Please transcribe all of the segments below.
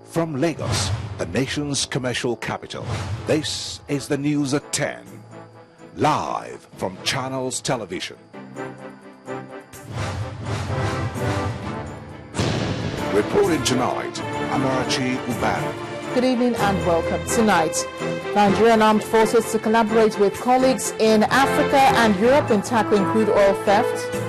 From Lagos, the nation's commercial capital, this is the news at 10, live from Channels Television. Reporting tonight, Amarachi Ubari. Good evening and welcome. Tonight, Nigerian armed forces to collaborate with colleagues in Africa and Europe in tackling crude oil theft.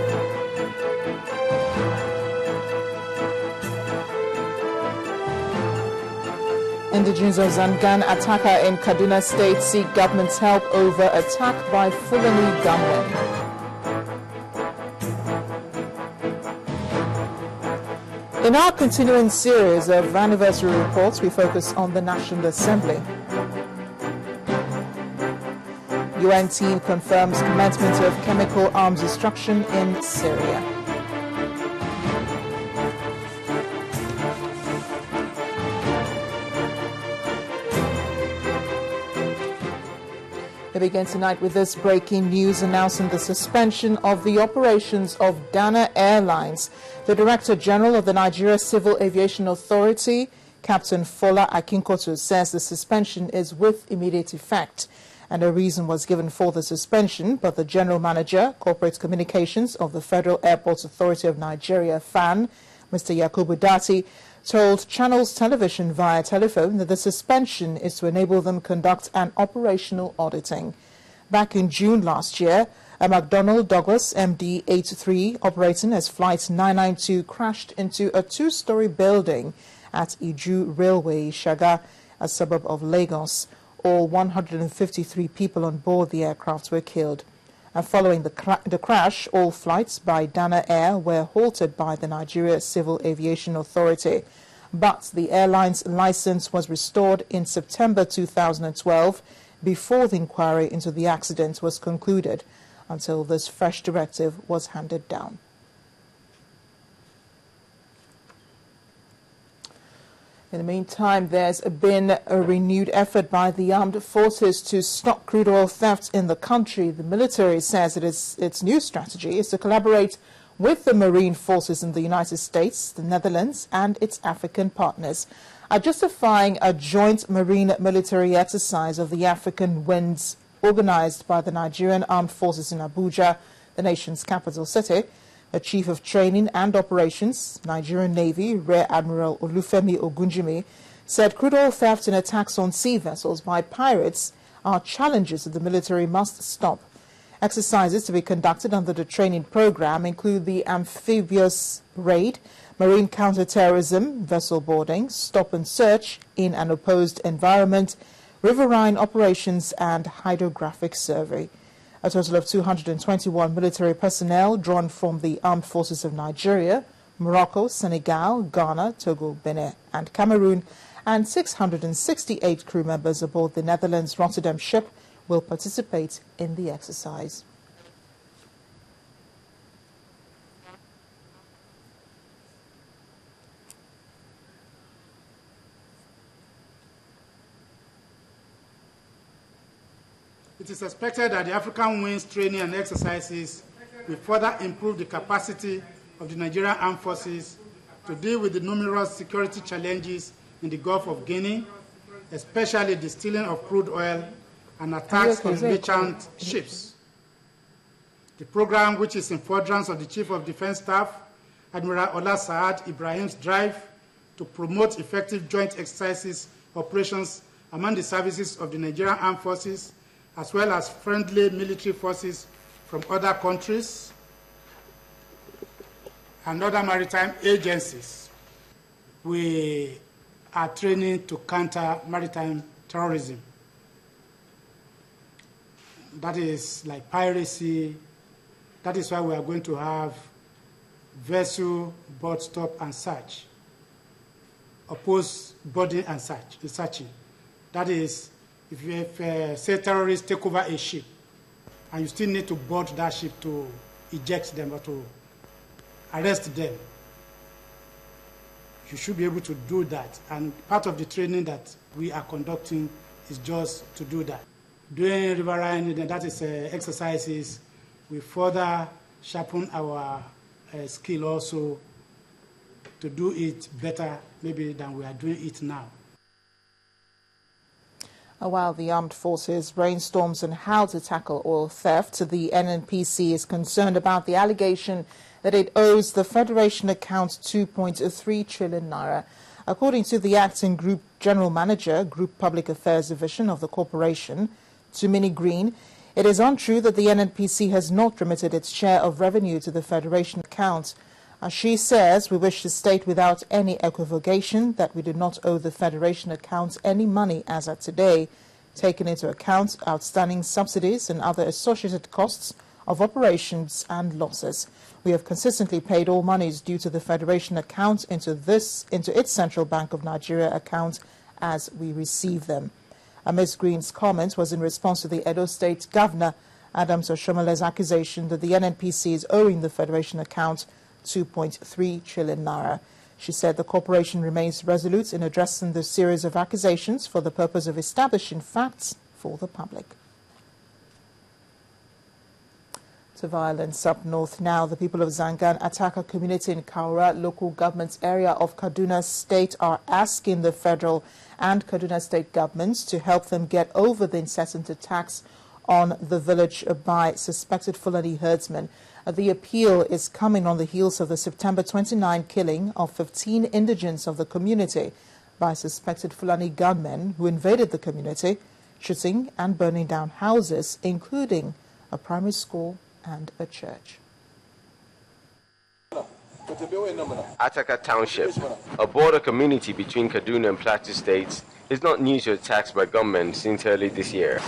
Indigenes of Zangan attacker in Kaduna State seek government's help over attack by Fulani gunmen. In our continuing series of anniversary reports, we focus on the National Assembly. UN team confirms commencement of chemical arms destruction in Syria. We begin tonight with this breaking news announcing the suspension of the operations of Dana Airlines. The Director General of the Nigeria Civil Aviation Authority, Captain Fola Akinkotu, says the suspension is with immediate effect. And a reason was given for the suspension, but the General Manager, Corporate Communications of the Federal Airports Authority of Nigeria, FAN, Mr. Yakubu Dati, told Channels Television via telephone that the suspension is to enable them conduct an operational auditing. Back in June last year, a McDonnell Douglas MD-83 operating as Flight 992 crashed into a two-story building at Iju Railway, Shaga, a suburb of Lagos. All 153 people on board the aircraft were killed. Following the crash, all flights by Dana Air were halted by the Nigeria Civil Aviation Authority. But the airline's license was restored in September 2012 before the inquiry into the accident was concluded, until this fresh directive was handed down. In the meantime, there's been a renewed effort by the armed forces to stop crude oil theft in the country. The military says its new strategy is to collaborate with the marine forces in the United States, the Netherlands, and its African partners, justifying a joint marine military exercise of the African Winds organized by the Nigerian Armed Forces in Abuja, the nation's capital city. The Chief of Training and Operations, Nigerian Navy, Rear Admiral Olufemi Ogunjimi, said crude oil theft and attacks on sea vessels by pirates are challenges that the military must stop. Exercises to be conducted under the training program include the amphibious raid, marine counterterrorism, vessel boarding, stop and search in an opposed environment, riverine operations, and hydrographic survey. A total of 221 military personnel drawn from the armed forces of Nigeria, Morocco, Senegal, Ghana, Togo, Benin, and Cameroon, and 668 crew members aboard the Netherlands Rotterdam ship will participate in the exercise. It is expected that the African Winds training and exercises will further improve the capacity of the Nigerian Armed Forces to deal with the numerous security challenges in the Gulf of Guinea, especially the stealing of crude oil and attacks on merchant ships. The program, which is in furtherance of the Chief of Defense Staff, Admiral Ola Saad Ibrahim's drive to promote effective joint exercises operations among the services of the Nigerian Armed Forces, as well as friendly military forces from other countries and other maritime agencies. We are training to counter maritime terrorism. That is like piracy. That is why we are going to have vessel, board stop and search, oppose boarding and searching. That is, if say terrorists take over a ship and you still need to board that ship to eject them or to arrest them, you should be able to do that. And part of the training that we are conducting is just to do that. During riverine, that is exercises, we further sharpen our skill also to to do it better maybe than we are doing it now. While the armed forces brainstorms on how to tackle oil theft, the NNPC is concerned about the allegation that it owes the Federation account 2.3 trillion naira. According to the acting Group General Manager, Group Public Affairs Division of the corporation, Tumini Green, it is untrue that the NNPC has not remitted its share of revenue to the Federation account. As she says, we wish to state without any equivocation that we do not owe the Federation account any money as at today, taking into account outstanding subsidies and other associated costs of operations and losses. We have consistently paid all monies due to the Federation account into its Central Bank of Nigeria account as we receive them. Ms. Green's comment was in response to the Edo State Governor, Adams Oshomale's accusation that the NNPC is owing the Federation account 2.3 trillion naira. She said the corporation remains resolute in addressing the series of accusations for the purpose of establishing facts for the public. To violence up north now, the people of Zangan Ataka community in Kaura local government area of Kaduna State are asking the federal and Kaduna State governments to help them get over the incessant attacks on the village by suspected Fulani herdsmen. The appeal is coming on the heels of the September 29 killing of 15 indigents of the community by suspected Fulani gunmen who invaded the community, shooting and burning down houses, including a primary school and a church. Ataka Township, a border community between Kaduna and Plateau states, is not new to attacks by gunmen since early this year.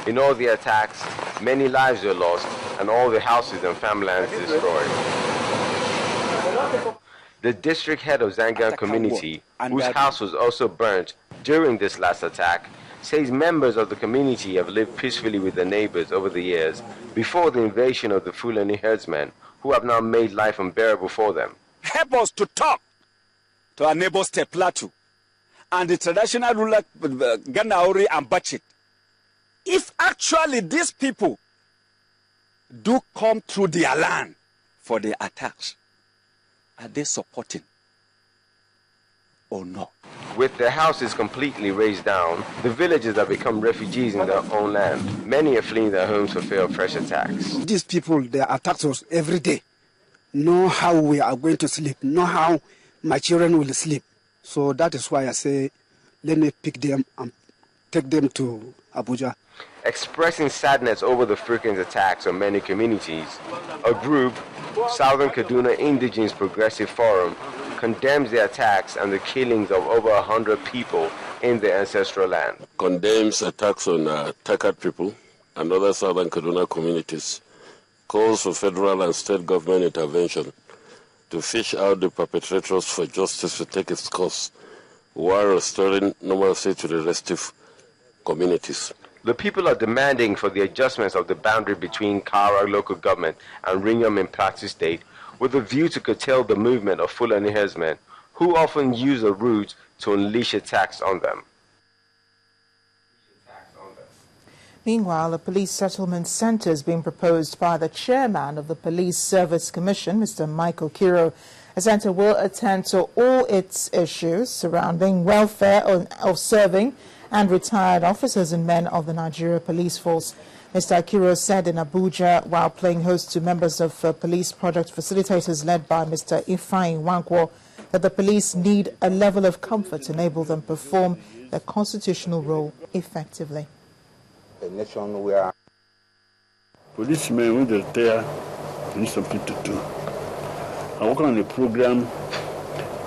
In all the attacks, many lives were lost and all the houses and farmlands destroyed. The district head of Zangan community, whose house was also burnt during this last attack, says members of the community have lived peacefully with their neighbors over the years before the invasion of the Fulani herdsmen, who have now made life unbearable for them. Help us to talk to our neighbor state Plateau and the traditional ruler Ganauri and Bachit. If actually these people do come through their land for the attacks, are they supporting or not? With their houses completely razed down, the villagers have become refugees in their own land. Many are fleeing their homes for fear of fresh attacks. These people, they attack us every day. Know how we are going to sleep, know how my children will sleep. So that is why I say, let me pick them and take them to Abuja. Expressing sadness over the frequent attacks on many communities, a group, Southern Kaduna Indigenous Progressive Forum, condemns the attacks and the killings of over 100 people in their ancestral land. Condemns attacks on Takat people and other Southern Kaduna communities, calls for federal and state government intervention to fish out the perpetrators for justice to take its course while restoring normalcy to the restive communities. The people are demanding for the adjustments of the boundary between Kara local government and Ringam in Plateau State with a view to curtail the movement of Fulani herdsmen who often use the route to unleash attacks on them. Meanwhile, a police settlement centre is being proposed by the chairman of the Police Service Commission, Mr. Michael Kiro. A centre will attend to all its issues surrounding welfare of serving and retired officers and men of the Nigeria Police Force. Mr. Akiro said in Abuja while playing host to members of police project facilitators led by Mr. Ifeanyi Nwankwo that the police need a level of comfort to enable them perform their constitutional role effectively. A nation where policemen, when they're there, need something to do. I work on a program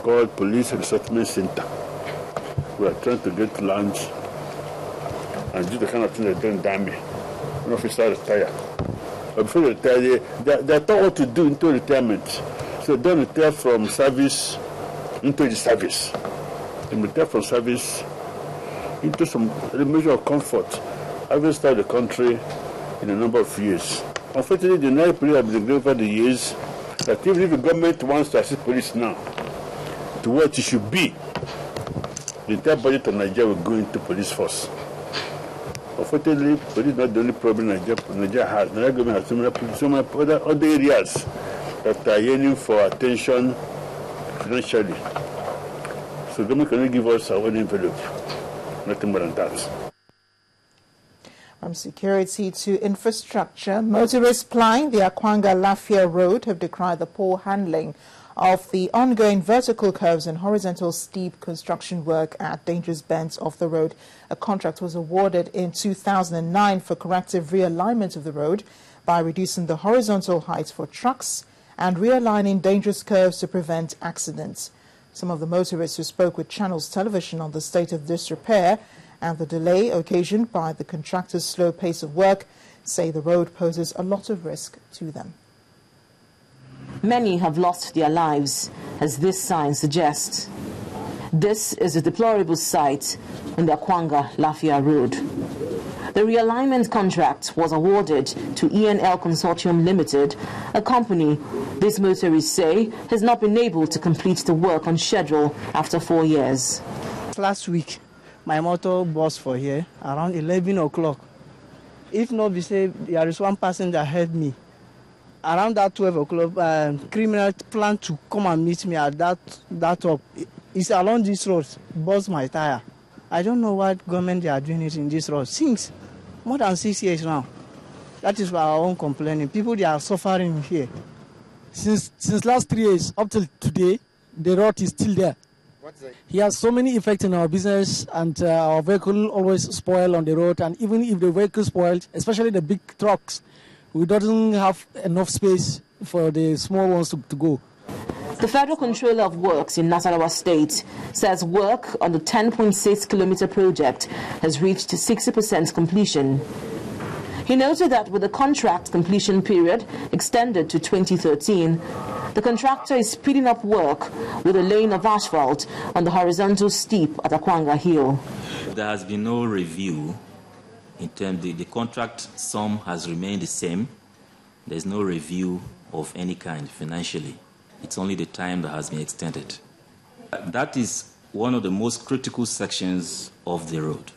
called Police Resettlement Center. We are trying to get lunch and do the kind of thing they don't damn me. An officer retire. But before they retire, they are taught what to do into retirement. So they don't retire from service into the service. They retire from service into some measure of comfort. Having started the country in a number of years. Unfortunately, the Nigerian police have been over the years that even if the government wants to assist police now to what it should be, the entire budget of Nigeria will go into police force. Unfortunately, police is not the only problem Nigeria has. Nigeria government has so many other areas that are yearning for attention financially. So government can only give us our own envelope, nothing more than that. From security to infrastructure, motorists plying the Akwanga-Lafia Road have decried the poor handling of the ongoing vertical curves and horizontal steep construction work at dangerous bends of the road. A contract was awarded in 2009 for corrective realignment of the road by reducing the horizontal height for trucks and realigning dangerous curves to prevent accidents. Some of the motorists who spoke with Channels Television on the state of disrepair and the delay occasioned by the contractor's slow pace of work say the road poses a lot of risk to them. Many have lost their lives, as this sign suggests. This is a deplorable sight in the Akwanga-Lafia Road. The realignment contract was awarded to ENL Consortium Limited, a company these motorists say has not been able to complete the work on schedule after 4 years. Last week, my motor burst for here around 11 o'clock. If not, we say there is one person that heard me. Around that 12 o'clock, criminal plan to come and meet me at that top. It's along this road, burst my tire. I don't know what government they are doing it in this road. Since more than 6 years now. That is our own complaining. People, they are suffering here. Since last 3 years up till today, the road is still there. He has so many effects in our business, and our vehicle always spoil on the road. And even if the vehicle spoiled, especially the big trucks, we don't have enough space for the small ones to go. The Federal Controller of Works in Nasarawa State says work on the 10.6-kilometer project has reached 60% completion. He noted that with the contract completion period extended to 2013, the contractor is speeding up work with a lane of asphalt on the horizontal steep at Akwanga Hill. There has been no review in terms of the contract sum has remained the same. There's no review of any kind financially. It's only the time that has been extended. That is one of the most critical sections of the road.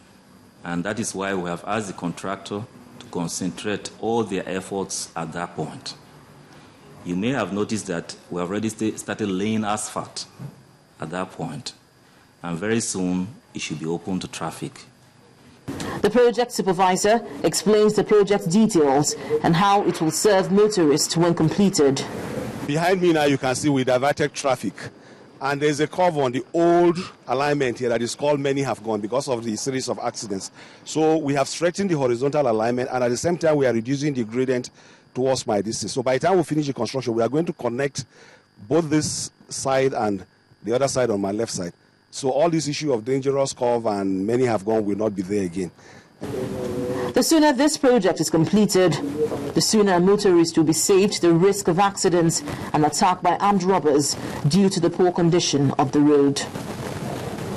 And that is why we have asked the contractor to concentrate all their efforts at that point. You may have noticed that we have already started laying asphalt at that point. And very soon, it should be open to traffic. The project supervisor explains the project details and how it will serve motorists when completed. Behind me now, you can see we diverted traffic. And there's a curve on the old alignment here that is called Many Have Gone because of the series of accidents. So we have straightened the horizontal alignment, and at the same time, we are reducing the gradient towards my distance. So by the time we finish the construction, we are going to connect both this side and the other side on my left side. So all this issue of dangerous curve and Many Have Gone will not be there again. The sooner this project is completed, the sooner motorists will be saved the risk of accidents and attack by armed robbers due to the poor condition of the road.